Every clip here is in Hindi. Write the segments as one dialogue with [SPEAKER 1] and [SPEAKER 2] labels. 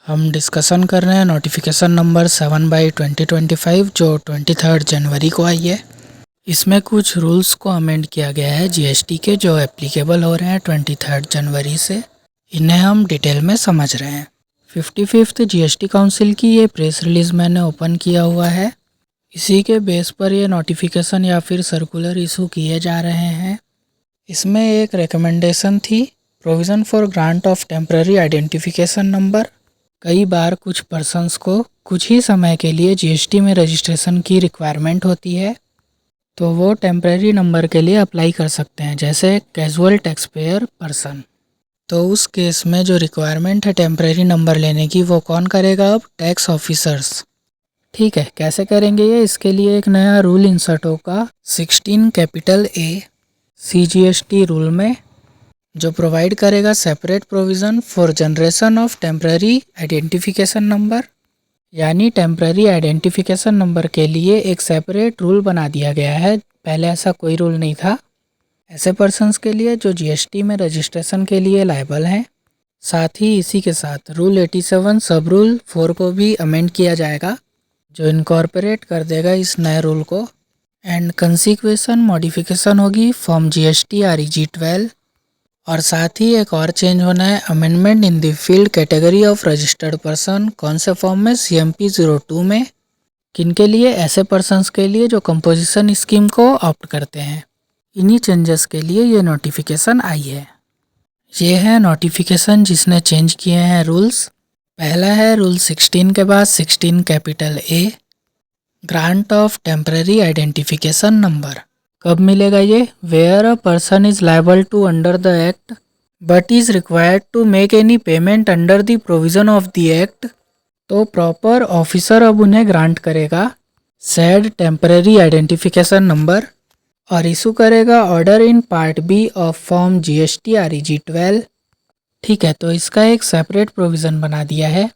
[SPEAKER 1] हम डिस्कशन कर रहे हैं नोटिफिकेशन नंबर 7/2025 जो 23 जनवरी को आई है। इसमें कुछ रूल्स को अमेंड किया गया है जीएसटी के, जो एप्लीकेबल हो रहे हैं 23 जनवरी से। इन्हें हम डिटेल में समझ रहे हैं। 55th जीएसटी काउंसिल की ये प्रेस रिलीज़ मैंने ओपन किया हुआ है। इसी के बेस पर ये नोटिफिकेशन या फिर सर्कुलर इशू किए जा रहे हैं। इसमें एक रिकमेंडेशन थी, provision for grant of temporary identification number. कई बार कुछ पर्सन्स को कुछ ही समय के लिए जीएसटी में रजिस्ट्रेशन की रिक्वायरमेंट होती है, तो वो टेम्परेरी नंबर के लिए अप्लाई कर सकते हैं, जैसे कैजुअल टैक्स पेयर पर्सन। तो उस केस में जो रिक्वायरमेंट है टेम्परेरी नंबर लेने की, वो कौन करेगा? अब टैक्स ऑफिसर्स। ठीक है, कैसे करेंगे ये? इसके लिए एक नया रूल इंसर्ट होगा 16A CGST रूल में, जो प्रोवाइड करेगा separate provision for generation of temporary identification number. यानी टेम्पररी आइडेंटिफिकेशन नंबर के लिए एक सेपरेट रूल बना दिया गया है। पहले ऐसा कोई रूल नहीं था ऐसे पर्सन्स के लिए जो जीएसटी में रजिस्ट्रेशन के लिए लायबल हैं। साथ ही इसी के साथ रूल 87 सब रूल 4 को भी अमेंड किया जाएगा, जो इनकॉर्पोरेट कर देगा इस नए रूल को। एंड कंसिक्वेशन मॉडिफिकेशन होगी फॉर्म GST REG 12। और साथ ही एक और चेंज होना है, amendment in the field category of registered person. कौन से फॉर्म में? CMP 02 में। किन के लिए? ऐसे पर्सन्स के लिए जो कंपोजिशन स्कीम को ऑप्ट करते हैं। इन्हीं चेंजेस के लिए ये नोटिफिकेशन आई है। ये है नोटिफिकेशन जिसने चेंज किए हैं रूल्स। पहला है रूल 16 के बाद 16A, grant of temporary identification number. कब मिलेगा ये? Where a person is liable to under the act but is required to make any payment under the provision of the act, तो प्रॉपर ऑफिसर अब उन्हें ग्रांट करेगा सेड टेम्पररी आइडेंटिफिकेशन नंबर और इशू करेगा order in part B of form GST REG 12। ठीक है, तो इसका एक सेपरेट प्रोविज़न बना दिया है।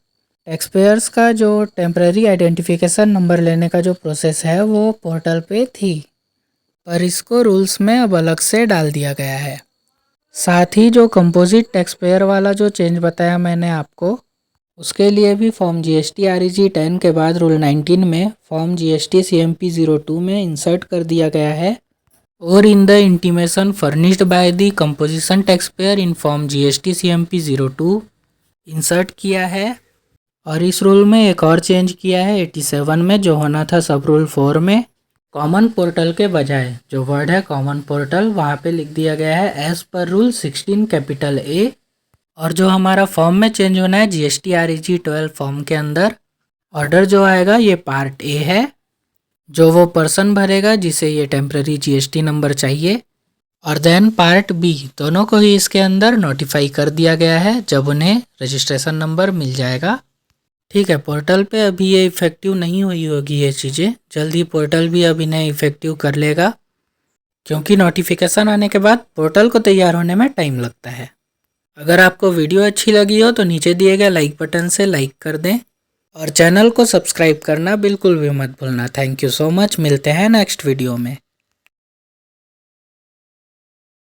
[SPEAKER 1] टैक्स पेयर्स का जो टेम्पररी आइडेंटिफिकेशन नंबर लेने का जो प्रोसेस है वो पोर्टल पे थी, पर इसको रूल्स में अब अलग से डाल दिया गया है। साथ ही जो कंपोजिट टैक्स पेयर वाला जो चेंज बताया मैंने आपको, उसके लिए भी फॉर्म GST REG 10 के बाद रूल 19 में फॉर्म GST CMP 02 में इंसर्ट कर दिया गया है। और in the intimation furnished by the composition tax payer in form GST CMP 02 insert किया है। और इस रूल में एक और चेंज किया है 87 में, जो होना था सब रूल 4 में। कॉमन पोर्टल के बजाय जो वर्ड है कॉमन पोर्टल, वहाँ पे लिख दिया गया है एज पर रूल 16A। और जो हमारा फॉर्म में चेंज होना है GST REG 12 फॉर्म के अंदर, ऑर्डर जो आएगा ये पार्ट A है, जो वो पर्सन भरेगा जिसे ये टेम्पररी GST नंबर चाहिए। और देन पार्ट B, दोनों को ही इसके अंदर नोटिफाई कर दिया गया है जब उन्हें रजिस्ट्रेशन नंबर मिल जाएगा। ठीक है, पोर्टल पे अभी ये इफ़ेक्टिव नहीं हुई होगी ये चीज़ें, जल्दी पोर्टल भी अब इन्हें इफ़ेक्टिव कर लेगा, क्योंकि नोटिफिकेशन आने के बाद पोर्टल को तैयार होने में टाइम लगता है। अगर आपको वीडियो अच्छी लगी हो तो नीचे दिए गए लाइक बटन से लाइक कर दें और चैनल को सब्सक्राइब करना बिल्कुल भी मत भूलना। थैंक यू सो मच, मिलते हैं नेक्स्ट वीडियो में।